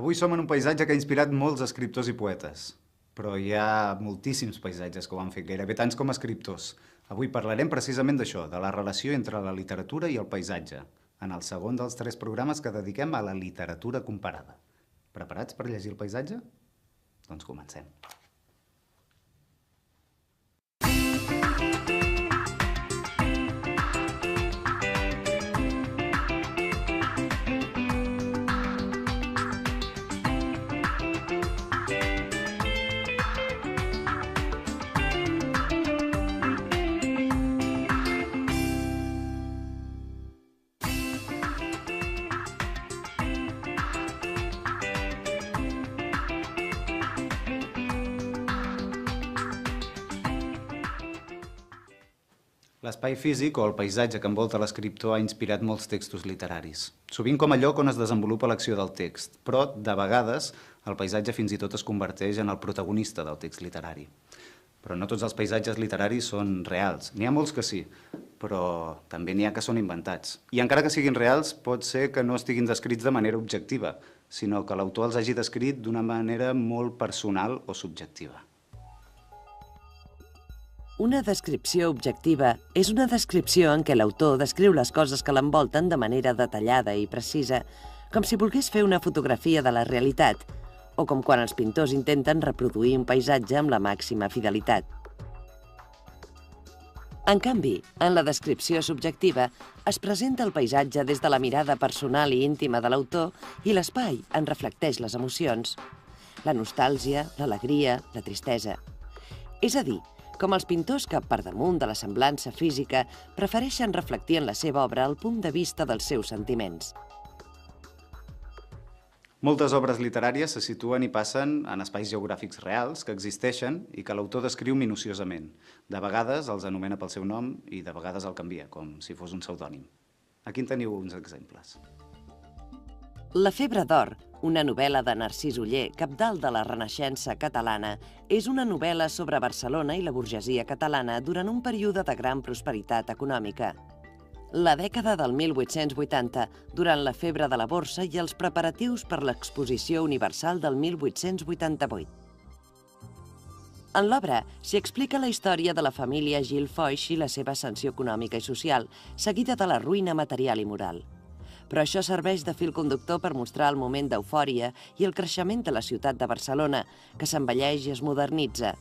Avui som en un paisatge que ha inspirat molts escriptors i poetes, però hi ha moltíssims paisatges que ho han fet gairebé tants com escriptors. Avui parlarem precisament d'això, de la relació entre la literatura i el paisatge, en el segon dels 3 programes que dediquem a la literatura comparada. Preparats per llegir el paisatge? Doncs comencem. L'espai físic o el paisatge que envolta l'escriptor ha inspirat molts textos literaris, sovint com a lloc on es desenvolupa l'acció del text, però, de vegades, el paisatge fins i tot es converteix en el protagonista del text literari. Però no tots els paisatges literaris són reals. N'hi ha molts que sí, però també n'hi ha que són inventats. I encara que siguin reals, pot ser que no estiguin descrits de manera objectiva, sinó que l'autor els hagi descrit d'una manera molt personal o subjectiva. Una descripció objectiva és una descripció en què l'autor descriu les coses que l'envolten de manera detallada i precisa, com si volgués fer una fotografia de la realitat, o com quan els pintors intenten reproduir un paisatge amb la màxima fidelitat. En canvi, en la descripció subjectiva, es presenta el paisatge des de la mirada personal i íntima de l'autor i l'espai en reflecteix les emocions, la nostàlgia, l'alegria, la tristesa. És a dir, com els pintors que, per damunt de la semblança física, prefereixen reflectir en la seva obra el punt de vista dels seus sentiments. Moltes obres literàries se situen i passen en espais geogràfics reals que existeixen i que l'autor descriu minuciosament. De vegades els anomena pel seu nom i de vegades el canvia, com si fos un pseudònim. Aquí en teniu uns exemples. La febre d'or, una novel·la de Narcís Oller, cabdal de la Renaixença catalana, és una novel·la sobre Barcelona i la burgesia catalana durant un període de gran prosperitat econòmica. La dècada del 1880, durant la febre de la borsa i els preparatius per l'Exposició Universal del 1888. En l'obra s'hi explica la història de la família Gil Foix i la seva ascensió econòmica i social, seguida de la ruïna material i moral. Però això serveix de fil conductor per mostrar el moment d'eufòria i el creixement de la ciutat de Barcelona, que s'embelleix i es modernitza.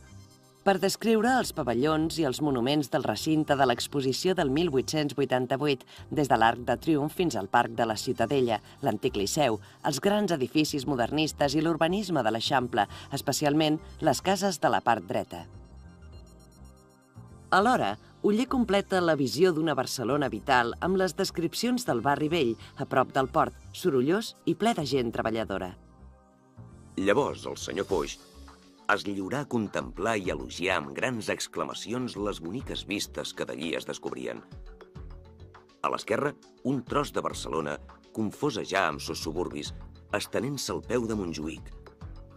Per descriure els pavellons i els monuments del recinte de l'exposició del 1888, des de l'Arc de Triomf fins al Parc de la Ciutadella, l'antic Liceu, els grans edificis modernistes i l'urbanisme de l'Eixample, especialment les cases de la part dreta. Alhora, Oller completa la visió d'una Barcelona vital amb les descripcions del barri vell, a prop del port, sorollós i ple de gent treballadora. Llavors el senyor Foix es lliurà a contemplar i elogiar amb grans exclamacions les boniques vistes que d'allí es descobrien. A l'esquerra, un tros de Barcelona, confosa ja amb sos suburbis, estenent-se al peu de Montjuïc,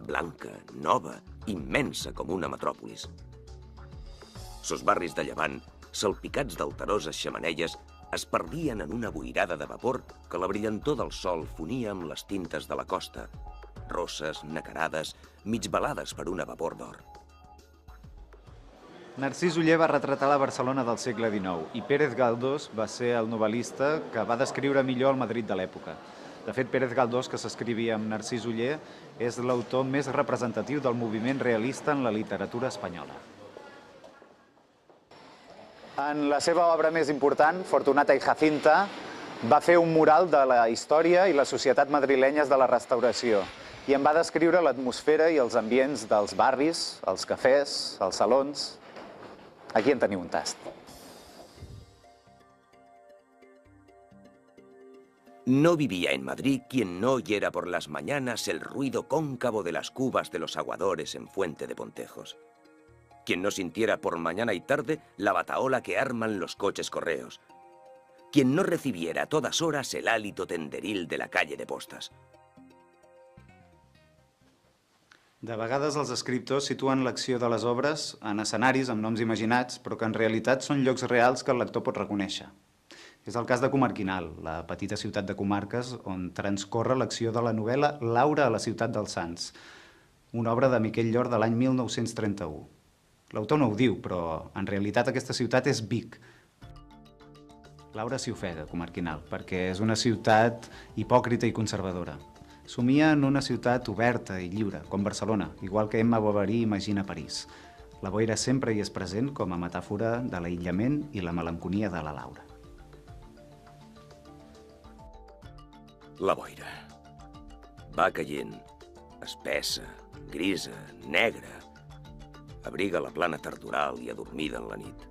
blanca, nova, immensa com una metròpolis. Sos barris de llevant, salpicats d'alteroses xemeneies, es perdien en una boirada de vapor que la brillantor del sol fonia amb les tintes de la costa, rosses, nacarades, mig velades per una vapor d'or. Narcís Oller va retratar la Barcelona del segle XIX i Pérez Galdós va ser el novel·lista que va descriure millor el Madrid de l'època. De fet, Pérez Galdós, que s'escrivia amb Narcís Oller, és l'autor més representatiu del moviment realista en la literatura espanyola. En la seva obra més important, Fortunata i Jacinta, va fer un mural de la història i la societat madrilenyes de la Restauració i en va descriure l'atmosfera i els ambients dels barris, els cafès, els salons. Aquí en teniu un tast. No vivía en Madrid quien no oyera por las mañanas el ruido cóncavo de las cubas de los aguadores en Fuente de Pontejos. Quien no sintiera por mañana y tarde la batahola que arman los coches correos. Quien no recibiera a todas horas el hálito tenderil de la calle de Postas. De vegades els escriptors situen l'acció de les obres en escenaris amb noms imaginats, però que en realitat són llocs reals que el lector pot reconèixer. És el cas de Comarquinal, la petita ciutat de comarques on transcorre l'acció de la novel·la Laura a la ciutat dels Sants, una obra de Miquel Llor de l'any 1931. L'autor no ho diu, però en realitat aquesta ciutat és Vic. Laura s'hi ofega, Comarquinal, perquè és una ciutat hipòcrita i conservadora. Somia en una ciutat oberta i lliure, com Barcelona, igual que Emma Bovary imagina París. La boira sempre hi és present com a metàfora de l'aïllament i la melanconia de la Laura. La boira. Va caient, espessa, grisa, negra. Abriga la plana tardoral i adormida en la nit.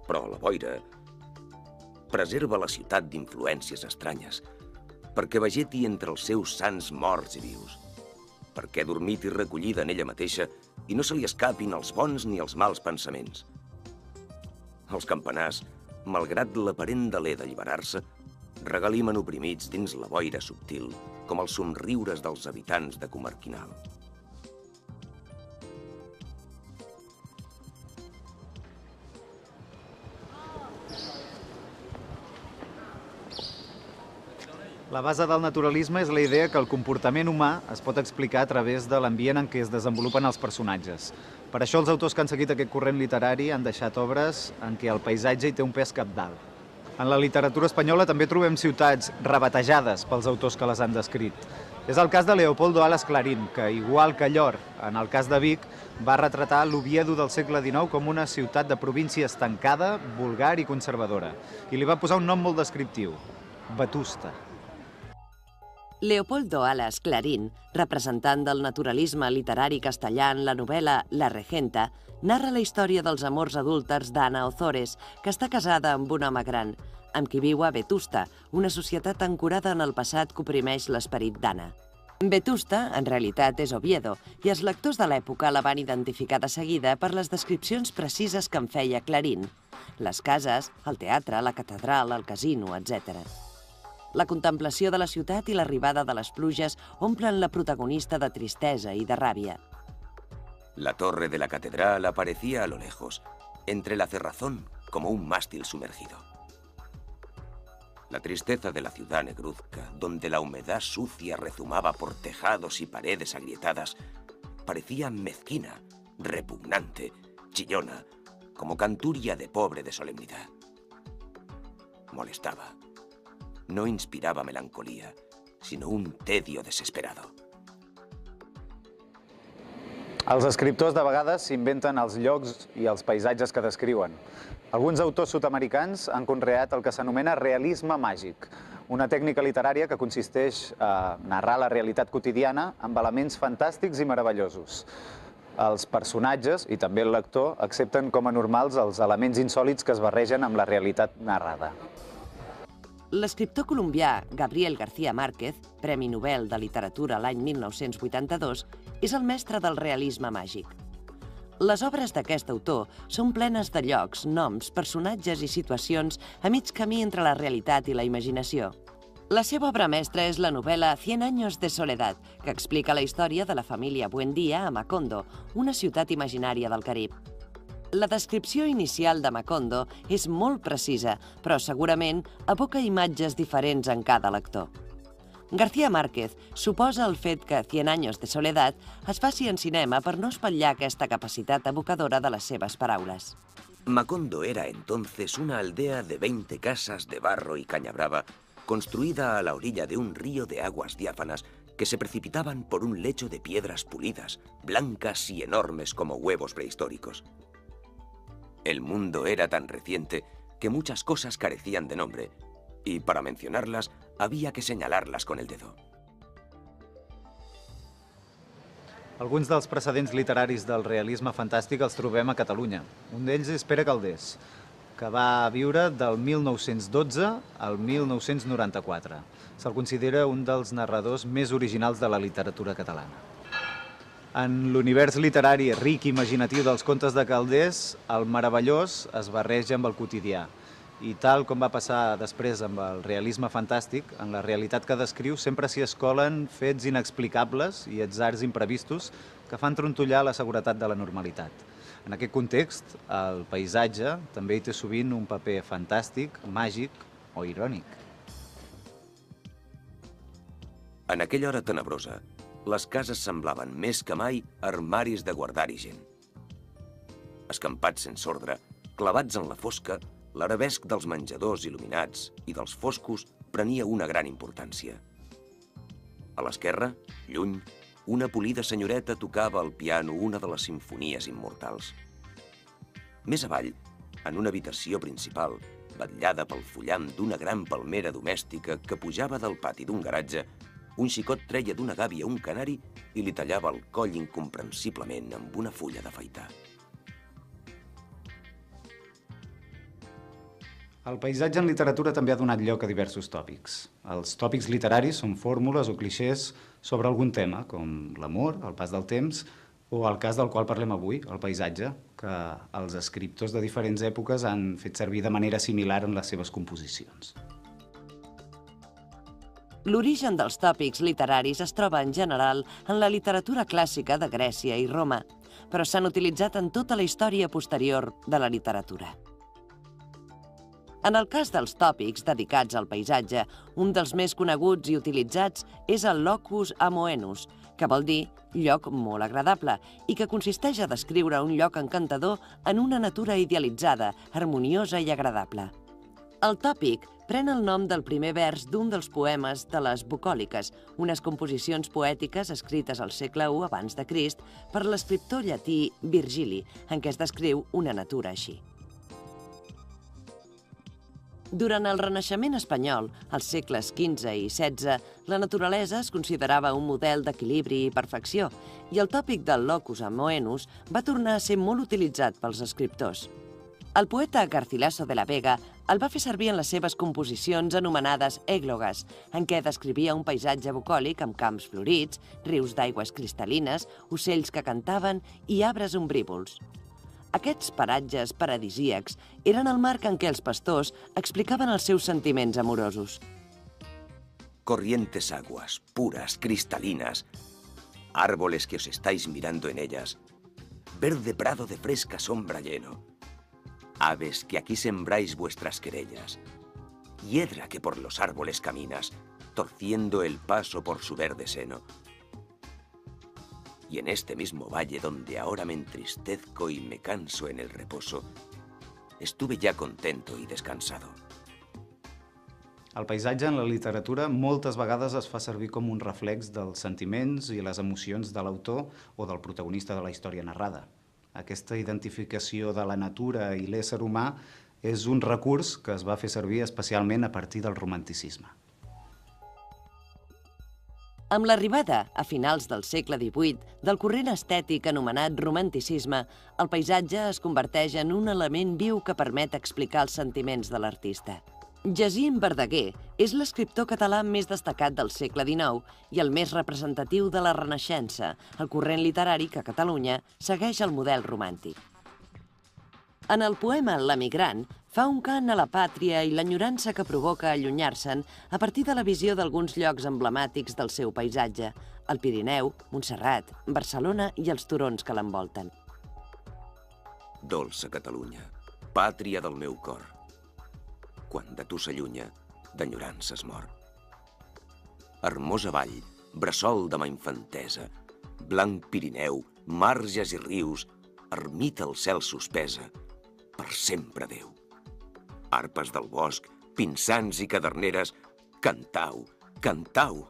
Però la boira preserva la ciutat d'influències estranyes, perquè vegeti entre els seus sants morts i vius, perquè dormit i recollida en ella mateixa i no se li escapin els bons ni els mals pensaments. Els campanars, malgrat l'aparent deler d'alliberar-se, regalimen oprimits dins la boira subtil, com els somriures dels habitants de Comarquinal. La base del naturalisme és la idea que el comportament humà es pot explicar a través de l'ambient en què es desenvolupen els personatges. Per això els autors que han seguit aquest corrent literari han deixat obres en què el paisatge hi té un pes cabdal. En la literatura espanyola també trobem ciutats rebatejades pels autors que les han descrit. És el cas de Leopoldo Alas Clarín, que, igual que Llor, en el cas de Vic, va retratar l'Oviedo del segle XIX com una ciutat de província estancada, vulgar i conservadora. I li va posar un nom molt descriptiu, Vetusta. Leopoldo Alas Clarín, representant del naturalisme literari castellà en la novel·la La Regenta, narra la història dels amors adúlters d'Anna Ozores, que està casada amb un home gran, amb qui viu a Vetusta, una societat ancorada en el passat que oprimeix l'esperit d'Anna. Vetusta, en realitat, és Oviedo, i els lectors de l'època la van identificar de seguida per les descripcions precises que en feia Clarín. Les cases, el teatre, la catedral, el casino, etc. La contemplació de la ciutat i l'arribada de les pluges omplen la protagonista de tristesa i de ràbia. La torre de la catedral aparecía a lo lejos, entre la cerrazón como un mástil sumergido. La tristeza de la ciudad negruzca, donde la humedad sucia rezumaba por tejados y paredes agrietadas, parecía mezquina, repugnante, chillona, como canturia de pobre de solemnidad. Molestaba. No inspirava melancolia, sinó un tedio desesperado. Els escriptors de vegades s'inventen els llocs i els paisatges que descriuen. Alguns autors sud-americans han conreat el que s'anomena realisme màgic, una tècnica literària que consisteix a narrar la realitat quotidiana amb elements fantàstics i meravellosos. Els personatges, i també el lector, accepten com a normals els elements insòlits que es barregen amb la realitat narrada. L'escriptor colombià Gabriel García Márquez, Premi Nobel de Literatura l'any 1982, és el mestre del realisme màgic. Les obres d'aquest autor són plenes de llocs, noms, personatges i situacions a mig camí entre la realitat i la imaginació. La seva obra mestra és la novel·la 100 años de soledad, que explica la història de la família Buendía a Macondo, una ciutat imaginària del Carib. La descripció inicial de Macondo és molt precisa, però segurament evoca imatges diferents en cada lector. García Márquez suposa el fet que 100 años de soledad es faci en cinema per no espatllar aquesta capacitat evocadora de les seves paraules. Macondo era entonces una aldea de 20 casas de barro y caña brava, construida a la orilla de un río de aguas diáfanas que se precipitaban por un lecho de piedras pulidas, blancas y enormes como huevos prehistóricos. El mundo era tan reciente que muchas cosas carecían de nombre, y para mencionarlas había que señalarlas con el dedo. Alguns dels precedents literaris del realisme fantàstic els trobem a Catalunya. Un d'ells és Pere Calders, que va viure del 1912 al 1994. Se'l considera un dels narradors més originals de la literatura catalana. En l'univers literari ric i imaginatiu dels contes de Calders, el meravellós es barreja amb el quotidià. I tal com va passar després amb el realisme fantàstic, en la realitat que descriu sempre s'hi escolen fets inexplicables i atzars imprevistos que fan trontollar la seguretat de la normalitat. En aquest context, el paisatge també hi té sovint un paper fantàstic, màgic o irònic. En aquella hora tenebrosa, les cases semblaven més que mai armaris de guardar-hi gent. Escampats sense ordre, clavats en la fosca, l'arabesc dels menjadors il·luminats i dels foscos prenia una gran importància. A l'esquerra, lluny, una polida senyoreta tocava al piano una de les simfonies immortals. Més avall, en una habitació principal, vetllada pel fullam d'una gran palmera domèstica que pujava del pati d'un garatge, un xicot treia d'una gàbia un canari i li tallava el coll incomprensiblement amb una fulla d'afaitar. El paisatge en literatura també ha donat lloc a diversos tòpics. Els tòpics literaris són fórmules o clixés sobre algun tema, com l'amor, el pas del temps, o el cas del qual parlem avui, el paisatge, que els escriptors de diferents èpoques han fet servir de manera similar en les seves composicions. L'origen dels tòpics literaris es troba en general en la literatura clàssica de Grècia i Roma, però s'han utilitzat en tota la història posterior de la literatura. En el cas dels tòpics dedicats al paisatge, un dels més coneguts i utilitzats és el locus amoenus, que vol dir lloc molt agradable i que consisteix a descriure un lloc encantador en una natura idealitzada, harmoniosa i agradable. El tòpic pren el nom del primer vers d'un dels poemes de les Bucòliques, unes composicions poètiques escrites al segle I abans de Crist per l'escriptor llatí Virgili, en què es descriu una natura així. Durant el Renaixement espanyol, als segles XV i XVI, la naturalesa es considerava un model d'equilibri i perfecció, i el tòpic del locus amoenus va tornar a ser molt utilitzat pels escriptors. El poeta Garcilaso de la Vega el va fer servir en les seves composicions anomenades èglogues, en què descrivia un paisatge bucòlic amb camps florits, rius d'aigües cristal·lines, ocells que cantaven i arbres ombrívols. Aquests paratges paradisíacs eren el marc en què els pastors explicaven els seus sentiments amorosos. Corrientes aguas, puras, cristalinas, árboles que os estáis mirando en ellas, verde prado de fresca sombra lleno, aves que aquí sembráis vuestras querellas, hiedra que por los árboles caminas, torciendo el paso por su verde seno. Y en este mismo valle donde ahora me entristezco y me canso en el reposo, estuve ya contento y descansado. El paisatge en la literatura moltes vegades es fa servir com un reflex dels sentiments i les emocions de l'autor o del protagonista de la història narrada. Aquesta identificació de la natura i l'ésser humà és un recurs que es va fer servir especialment a partir del romanticisme. Amb l'arribada, a finals del segle XVIII, del corrent estètic anomenat romanticisme, el paisatge es converteix en un element viu que permet explicar els sentiments de l'artista. Jacint Verdaguer és l'escriptor català més destacat del segle XIX i el més representatiu de la Renaixença, el corrent literari que a Catalunya segueix el model romàntic. En el poema L'emigrant, fa un cant a la pàtria i l'enyorança que provoca allunyar-se'n a partir de la visió d'alguns llocs emblemàtics del seu paisatge, el Pirineu, Montserrat, Barcelona i els turons que l'envolten. Dolça Catalunya, pàtria del meu cor, quan de tu s'allunya, d'enyorança es mor. Hermosa vall, bressol de ma infantesa, blanc Pirineu, marges i rius, ermita al cel suspesa, per sempre Déu. Arpes del bosc, pinsans i caderneres, cantau, cantau.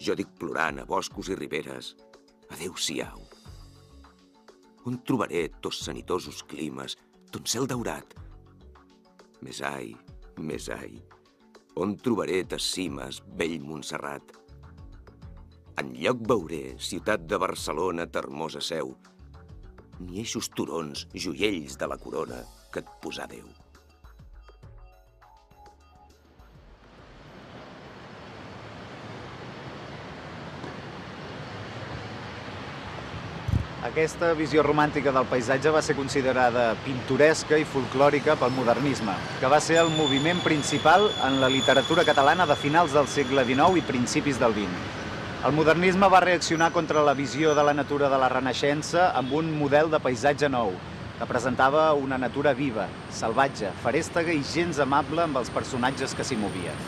Jo dic plorant a boscos i riberes, adéu-siau. On trobaré tos sanitosos climes, ton cel daurat? Més ai, on trobaré tes cimes, vell Montserrat? Enlloc veuré, ciutat de Barcelona, t'hermosa seu, ni eixos turons, joiells de la corona, que et posà Déu. Aquesta visió romàntica del paisatge va ser considerada pintoresca i folclòrica pel modernisme, que va ser el moviment principal en la literatura catalana de finals del segle XIX i principis del XX. El modernisme va reaccionar contra la visió de la natura de la Renaixença amb un model de paisatge nou, que presentava una natura viva, salvatge, ferèstega i gens amable amb els personatges que s'hi movien.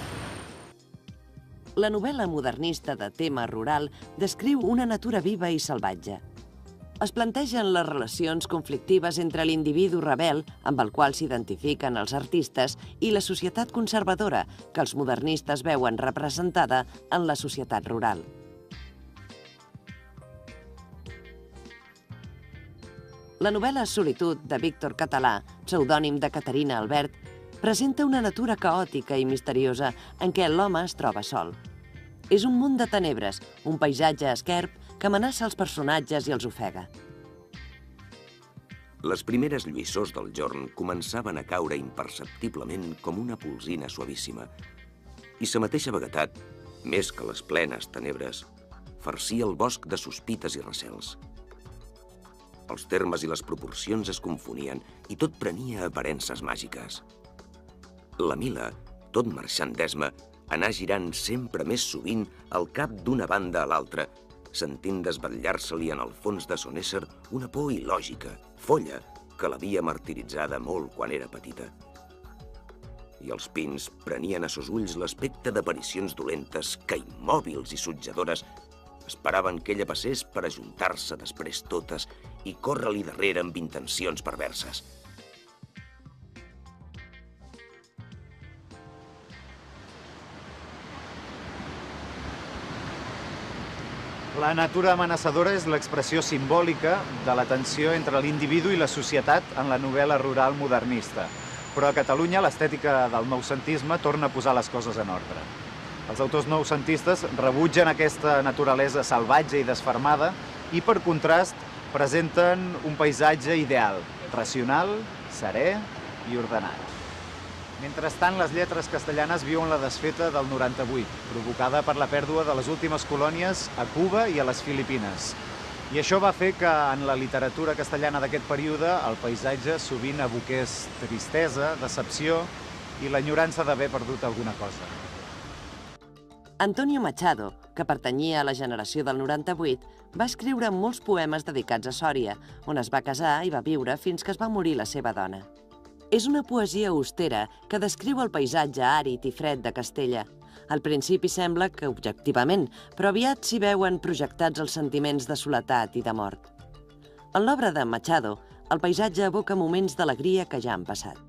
La novel·la modernista de tema rural descriu una natura viva i salvatge. Es plantegen les relacions conflictives entre l'individu rebel, amb el qual s'identifiquen els artistes, i la societat conservadora, que els modernistes veuen representada en la societat rural. La novel·la Solitud, de Víctor Català, pseudònim de Caterina Albert, presenta una natura caòtica i misteriosa en què l'home es troba sol. És un munt de tenebres, un paisatge esquerp que amenaça els personatges i els ofega. Les primeres lluïssors del jorn començaven a caure imperceptiblement com una polsina suavíssima, i sa mateixa vaguetat, més que les plenes tenebres, farcia el bosc de sospites i recels. Els termes i les proporcions es confonien i tot prenia aparences màgiques. La Mila, tot marxant d'esma, anà girant sempre més sovint al cap d'una banda a l'altra, sentint desvetllar-se-li en el fons de son ésser una por il·lògica, folla, que l'havia martiritzada molt quan era petita. I els pins prenien a sos ulls l'aspecte d'aparicions dolentes que, immòbils i sutjadores, esperaven que ella passés per ajuntar-se després totes i córrer-li darrere amb intencions perverses. La natura amenaçadora és l'expressió simbòlica de la tensió entre l'individu i la societat en la novel·la rural modernista. Però a Catalunya l'estètica del noucentisme torna a posar les coses en ordre. Els autors noucentistes rebutgen aquesta naturalesa salvatge i desfermada i, per contrast, presenten un paisatge ideal, racional, serè i ordenat. Mentrestant, les lletres castellanes viuen la desfeta del 98, provocada per la pèrdua de les últimes colònies a Cuba i a les Filipines. I això va fer que en la literatura castellana d'aquest període el paisatge sovint evoqués tristesa, decepció i l'enyorança d'haver perdut alguna cosa. Antonio Machado, que pertanyia a la generació del 98, va escriure molts poemes dedicats a Sòria, on es va casar i va viure fins que es va morir la seva dona. És una poesia austera que descriu el paisatge àrid i fred de Castella. Al principi sembla que objectivament, però aviat s'hi veuen projectats els sentiments de soledat i de mort. En l'obra de Machado, el paisatge evoca moments d'alegria que ja han passat.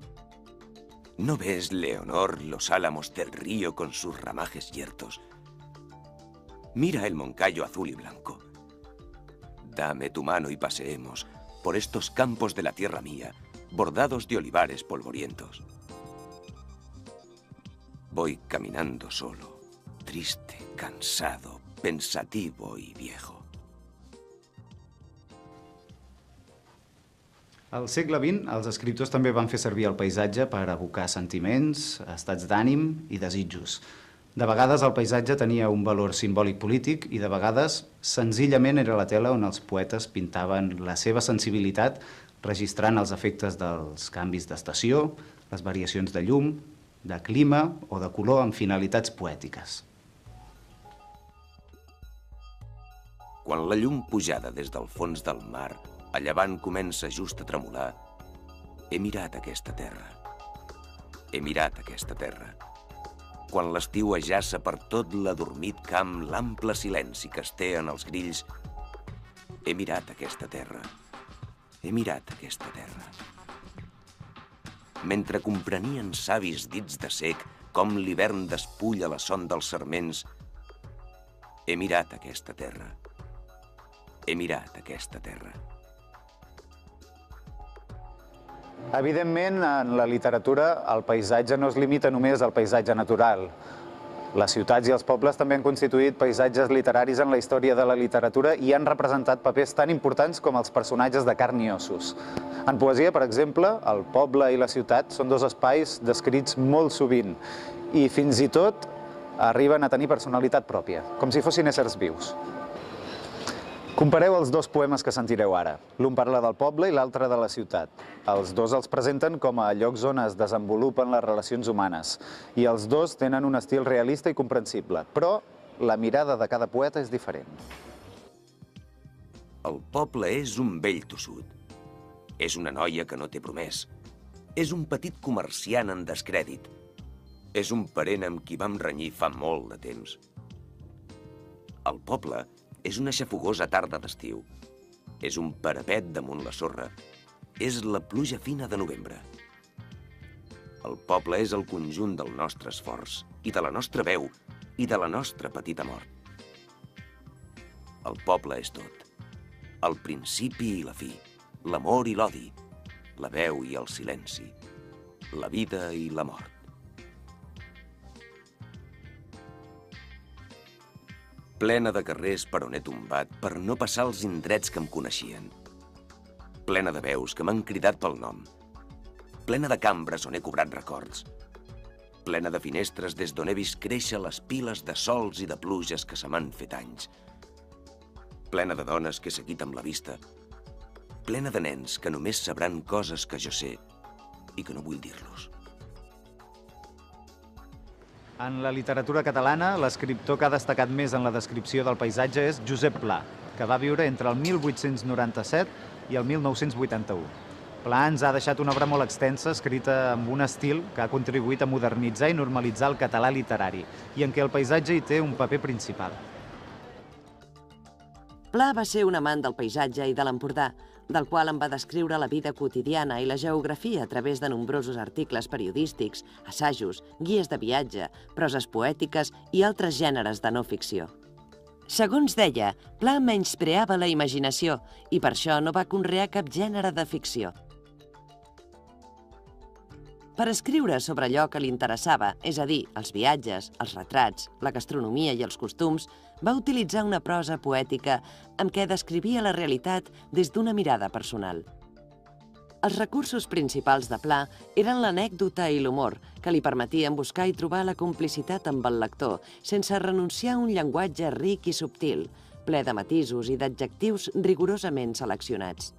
¿No ves, Leonor, los álamos del río con sus ramajes yertos? Mira el moncayo azul y blanco. Dame tu mano y paseemos por estos campos de la tierra mía, bordados de olivares polvorientos. Voy caminando solo, triste, cansado, pensativo y viejo. Al segle XX, els escriptors també van fer servir el paisatge per evocar sentiments, estats d'ànim i desitjos. De vegades el paisatge tenia un valor simbòlic polític i de vegades senzillament era la tela on els poetes pintaven la seva sensibilitat registrant els efectes dels canvis d'estació, les variacions de llum, de clima o de color amb finalitats poètiques. Quan la llum pujada des del fons del mar a llevant comença just a tremolar, he mirat aquesta terra. He mirat aquesta terra. Quan l'estiu ajaça per tot l'adormit camp l'ample silenci que es té en els grills, he mirat aquesta terra. He mirat aquesta terra. Mentre comprenien savis dits de sec com l'hivern despulla la son dels sarments, he mirat aquesta terra. He mirat aquesta terra. Evidentment, en la literatura, el paisatge no es limita només al paisatge natural. Les ciutats i els pobles també han constituït paisatges literaris en la història de la literatura i han representat papers tan importants com els personatges de carn i ossos. En poesia, per exemple, el poble i la ciutat són dos espais descrits molt sovint i fins i tot arriben a tenir personalitat pròpia, com si fossin éssers vius. Compareu els dos poemes que sentireu ara. L'un parla del poble i l'altre de la ciutat. Els dos els presenten com a llocs on es desenvolupen les relacions humanes i els dos tenen un estil realista i comprensible. Però la mirada de cada poeta és diferent. El poble és un vell tossut. És una noia que no té promès. És un petit comerciant en descrèdit. És un parent amb qui vam renyir fa molt de temps. El poble és una xafogosa tarda d'estiu. És un parapet damunt la sorra. És la pluja fina de novembre. El poble és el conjunt del nostre esforç, i de la nostra veu, i de la nostra petita mort. El poble és tot. El principi i la fi, l'amor i l'odi, la veu i el silenci, la vida i la mort. Plena de carrers per on he tombat per no passar els indrets que em coneixien. Plena de veus que m'han cridat pel nom. Plena de cambres on he cobrat records. Plena de finestres des d'on he vist créixer les piles de sols i de pluges que se m'han fet anys. Plena de dones que he seguit amb la vista. Plena de nens que només sabran coses que jo sé i que no vull dir-los. En la literatura catalana, l'escriptor que ha destacat més en la descripció del paisatge és Josep Pla, que va viure entre el 1897 i el 1981. Pla ens ha deixat una obra molt extensa, escrita amb un estil que ha contribuït a modernitzar i normalitzar el català literari, i en què el paisatge hi té un paper principal. Pla va ser un amant del paisatge i de l'Empordà, del qual en va descriure la vida quotidiana i la geografia a través de nombrosos articles periodístics, assajos, guies de viatge, proses poètiques i altres gèneres de no ficció. Segons deia, Pla menyspreava la imaginació i per això no va conrear cap gènere de ficció. Per escriure sobre allò que li interessava, és a dir, els viatges, els retrats, la gastronomia i els costums, va utilitzar una prosa poètica amb què descrivia la realitat des d'una mirada personal. Els recursos principals de Pla eren l'anècdota i l'humor, que li permetien buscar i trobar la complicitat amb el lector, sense renunciar a un llenguatge ric i subtil, ple de matisos i d'adjectius rigorosament seleccionats.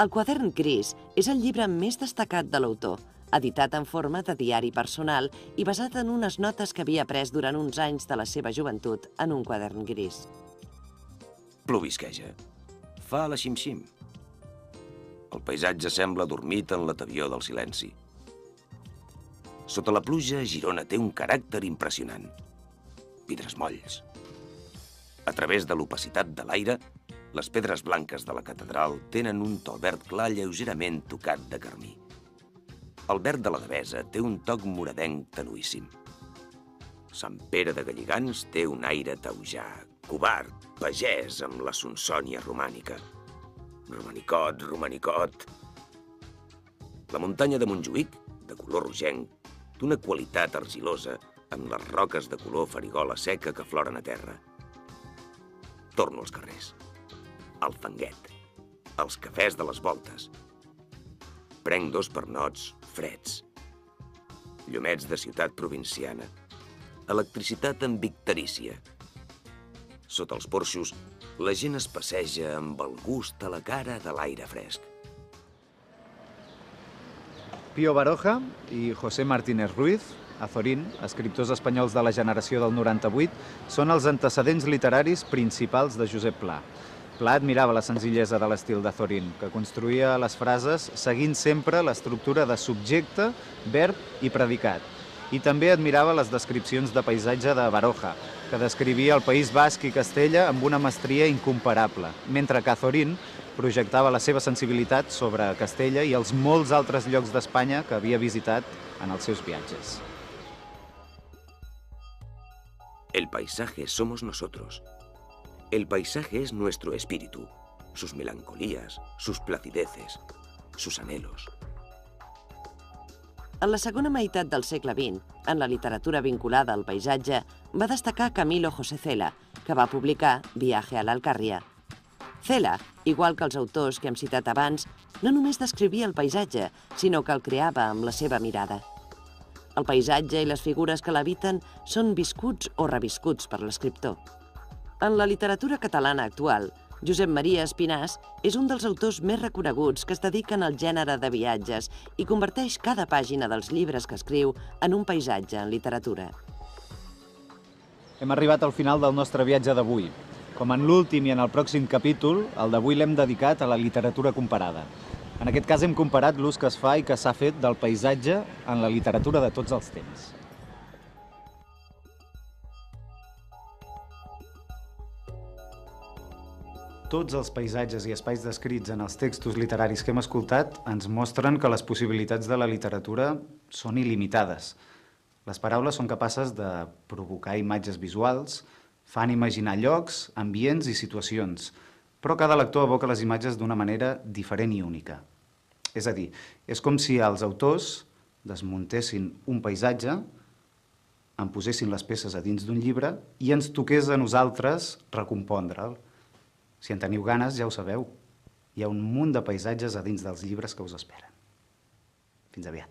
El Quadern Gris és el llibre més destacat de l'autor, editat en forma de diari personal i basat en unes notes que havia pres durant uns anys de la seva joventut en un quadern gris. Plovisqueja. Fa la xim-xim. El paisatge sembla adormit en la tavió del silenci. Sota la pluja, Girona té un caràcter impressionant. Vidres molls. A través de l'opacitat de l'aire, les pedres blanques de la catedral tenen un to verd clar lleugerament tocat de carmí. El verd de la Devesa té un toc moradenc tenuíssim. Sant Pere de Galligants té un aire taujà, covard, pagès amb la sonsònia romànica. Romanicot, romanicot. La muntanya de Montjuïc, de color rogenc, d'una qualitat argilosa amb les roques de color farigola seca que floren a terra. Torno als carrers. Al fanguet. Als cafès de les voltes. Prenc 2 pernots freds. Llumets de ciutat provinciana. Electricitat en victarícia. Sota els porxos, la gent es passeja amb el gust a la cara de l'aire fresc. Pío Baroja i José Martínez Ruiz, Azorín, escriptors espanyols de la generació del 98, són els antecedents literaris principals de Josep Pla. Pla admirava la senzillesa de l'estil d'Azorín, que construïa les frases seguint sempre l'estructura de subjecte, verb i predicat. I també admirava les descripcions de paisatge de Baroja, que descrivia el País Basc i Castella amb una mestria incomparable, mentre que Azorín projectava la seva sensibilitat sobre Castella i els molts altres llocs d'Espanya que havia visitat en els seus viatges. El paisaje somos nosotros. El paisaje es nuestro espíritu, sus melancolías, sus placideces, sus anhelos. En la segona meitat del segle XX, en la literatura vinculada al paisatge, va destacar Camilo José Cela, que va publicar Viaje a la Alcarria. Cela, igual que els autors que hem citat abans, no només descrivia el paisatge, sinó que el creava amb la seva mirada. El paisatge i les figures que l'habiten són viscuts o reviscuts per l'escriptor. En la literatura catalana actual, Josep Maria Espinàs és un dels autors més reconeguts que es dediquen al gènere de viatges i converteix cada pàgina dels llibres que escriu en un paisatge en literatura. Hem arribat al final del nostre viatge d'avui. Com en l'últim i en el pròxim capítol, el d'avui l'hem dedicat a la literatura comparada. En aquest cas hem comparat l'ús que es fa i que s'ha fet del paisatge en la literatura de tots els temps. Tots els paisatges i espais descrits en els textos literaris que hem escoltat ens mostren que les possibilitats de la literatura són il·limitades. Les paraules són capaces de provocar imatges visuals, fan imaginar llocs, ambients i situacions, però cada lector evoca les imatges d'una manera diferent i única. És a dir, és com si els autors desmuntessin un paisatge, en posessin les peces a dins d'un llibre i ens toqués a nosaltres recompondre'l. Si en teniu ganes, ja ho sabeu, hi ha un munt de paisatges a dins dels llibres que us esperen. Fins aviat.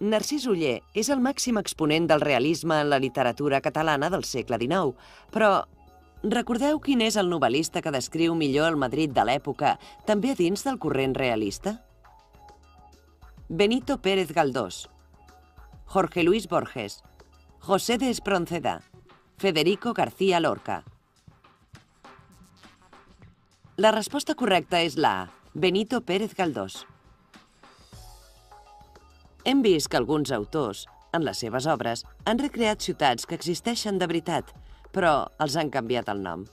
Narcís Oller és el màxim exponent del realisme en la literatura catalana del segle XIX, però recordeu quin és el novel·lista que descriu millor el Madrid de l'època, també a dins del corrent realista? Benito Pérez Galdós, Jorge Luis Borges, José de Espronceda, Federico García Lorca. La resposta correcta és la A, Benito Pérez Galdós. Hem vist que alguns autors, en les seves obres, han recreat ciutats que existeixen de veritat, però els han canviat el nom.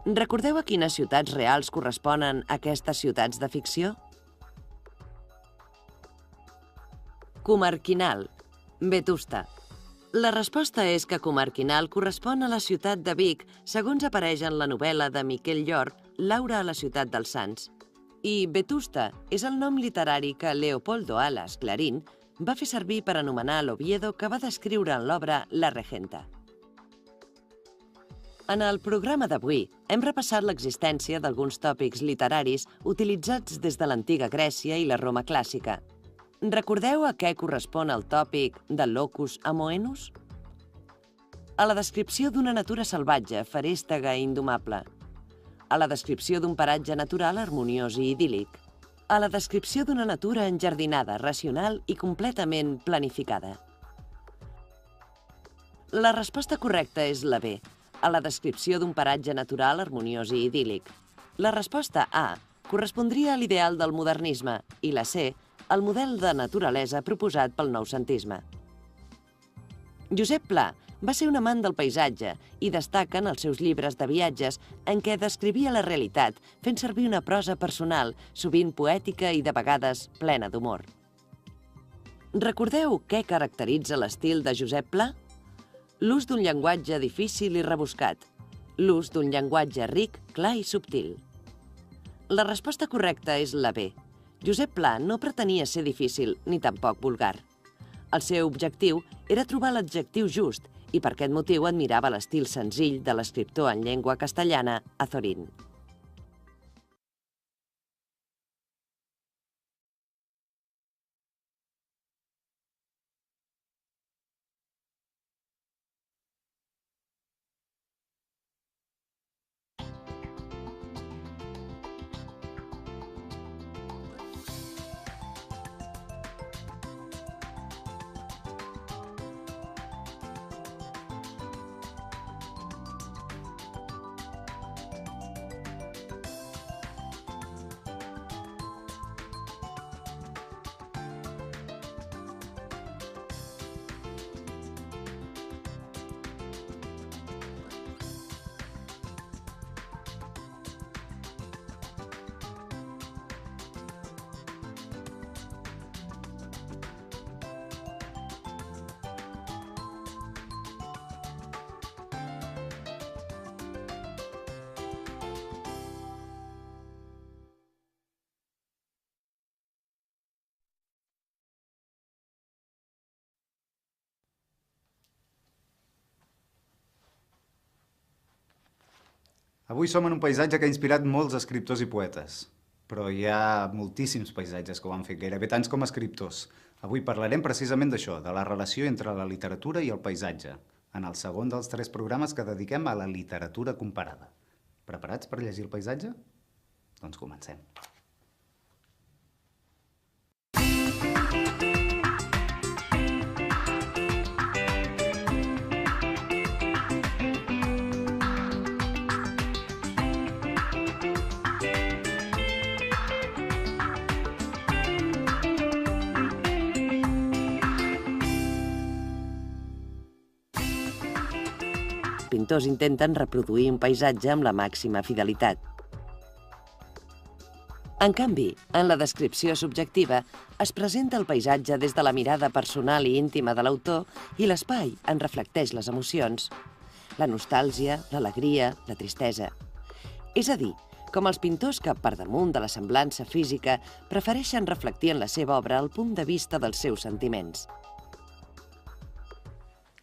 Recordeu a quines ciutats reals corresponen aquestes ciutats de ficció? Comarquinal, Vetusta. La resposta és que Comarquinal correspon a la ciutat de Vic, segons apareix en la novel·la de Miquel Llor, Laura a la ciutat dels Sants. I Vetusta és el nom literari que Leopoldo Alas Clarín va fer servir per anomenar l'Oviedo que va descriure en l'obra La Regenta. En el programa d'avui hem repassat l'existència d'alguns tòpics literaris utilitzats des de l'antiga Grècia i la Roma clàssica. Recordeu a què correspon el tòpic de locus amoenus? A la descripció d'una natura salvatge, ferèstega i indomable. A la descripció d'un paratge natural harmoniós i idíl·lic. A la descripció d'una natura enjardinada, racional i completament planificada. La resposta correcta és la B, a la descripció d'un paratge natural harmoniós i idíl·lic. La resposta A correspondria a l'ideal del modernisme i la C, al model de naturalesa proposat pel noucentisme. Josep Pla va ser un amant del paisatge i destaca en els seus llibres de viatges en què descrivia la realitat fent servir una prosa personal, sovint poètica i de vegades plena d'humor. Recordeu què caracteritza l'estil de Josep Pla? L'ús d'un llenguatge difícil i rebuscat. L'ús d'un llenguatge ric, clar i subtil. La resposta correcta és la B. Josep Pla no pretenia ser difícil ni tampoc vulgar. El seu objectiu era trobar l'adjectiu just i per aquest motiu admirava l'estil senzill de l'escriptor en llengua castellana Azorín. Avui som en un paisatge que ha inspirat molts escriptors i poetes, però hi ha moltíssims paisatges que ho han fet, gairebé tants com escriptors. Avui parlarem precisament d'això, de la relació entre la literatura i el paisatge, en el segon dels 3 programes que dediquem a la literatura comparada. Preparats per llegir el paisatge? Doncs comencem. Pintors intenten reproduir un paisatge amb la màxima fidelitat. En canvi, en la descripció subjectiva es presenta el paisatge des de la mirada personal i íntima de l'autor i l'espai en reflecteix les emocions, la nostàlgia, l'alegria, la tristesa. És a dir, com els pintors que, per damunt de la semblança física, prefereixen reflectir en la seva obra el punt de vista dels seus sentiments.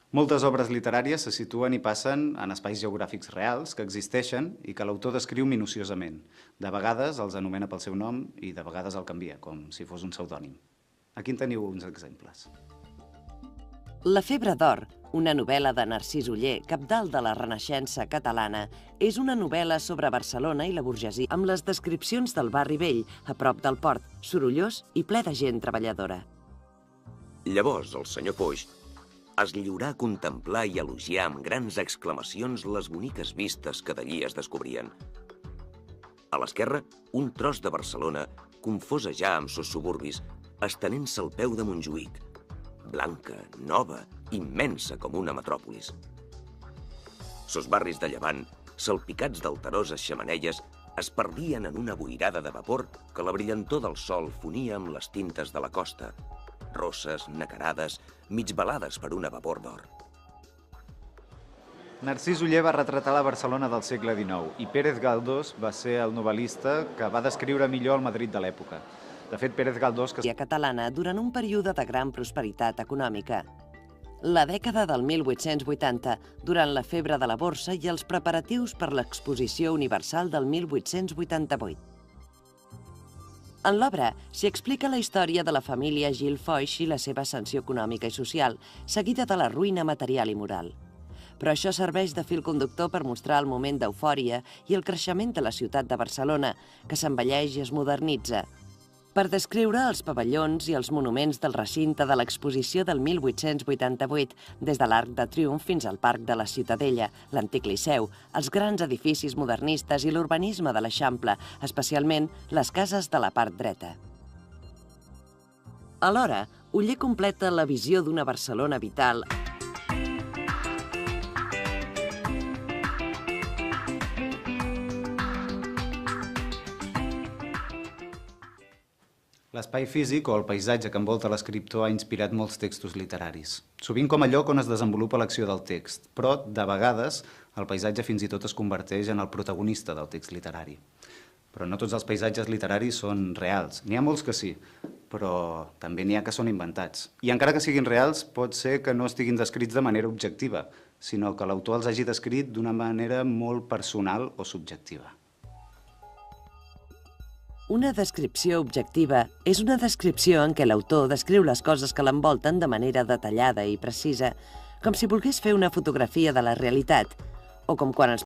Moltes obres literàries se situen i passen en espais geogràfics reals que existeixen i que l'autor descriu minuciosament. De vegades els anomena pel seu nom i de vegades el canvia, com si fos un pseudònim. Aquí en teniu uns exemples. La febre d'or, una novel·la de Narcís Oller, cabdal de la Renaixença catalana, és una novel·la sobre Barcelona i la burgesia, amb les descripcions del barri vell, a prop del port, sorollós i ple de gent treballadora. Llavors el senyor Foix es lliurà a contemplar i elogiar amb grans exclamacions les boniques vistes que d'allí es descobrien. A l'esquerra, un tros de Barcelona confosa ja amb sos suburbis, estenent-se al peu de Montjuïc, blanca, nova, immensa com una metròpolis. Sos barris de llevant, salpicats d'alteroses xemeneies, es perdien en una boirada de vapor que la brillantor del sol fonia amb les tintes de la costa, rosses, nacarades, mig balades per una vapor d'or. Narcís Oller va retratar la Barcelona del segle XIX i Pérez Galdós va ser el novel·lista que va descriure millor el Madrid de l'època. De fet, Pérez Galdós... catalana durant un període de gran prosperitat econòmica. La dècada del 1880, durant la febre de la borsa i els preparatius per l'Exposició Universal del 1888. En l'obra s'hi explica la història de la família Gil Foix i la seva ascensió econòmica i social, seguida de la ruïna material i moral. Però això serveix de fil conductor per mostrar el moment d'eufòria i el creixement de la ciutat de Barcelona, que s'envelleix i es modernitza, per descriure els pavellons i els monuments del recinte de l'exposició del 1888, des de l'Arc de Triomf fins al Parc de la Ciutadella, l'antic Liceu, els grans edificis modernistes i l'urbanisme de l'Eixample, especialment les cases de la part dreta. Alhora, Oller completa la visió d'una Barcelona vital L'espai físic o el paisatge que envolta l'escriptor ha inspirat molts textos literaris. Sovint com a lloc on es desenvolupa l'acció del text, però, de vegades, el paisatge fins i tot es converteix en el protagonista del text literari. Però no tots els paisatges literaris són reals. N'hi ha molts que sí, però també n'hi ha que són inventats. I encara que siguin reals, pot ser que no estiguin descrits de manera objectiva, sinó que l'autor els hagi descrit d'una manera molt personal o subjectiva. Una descripció objectiva és una descripció en què l'autor descriu les coses que l'envolten de manera detallada i precisa, com si volgués fer una fotografia de la realitat, o com quan ens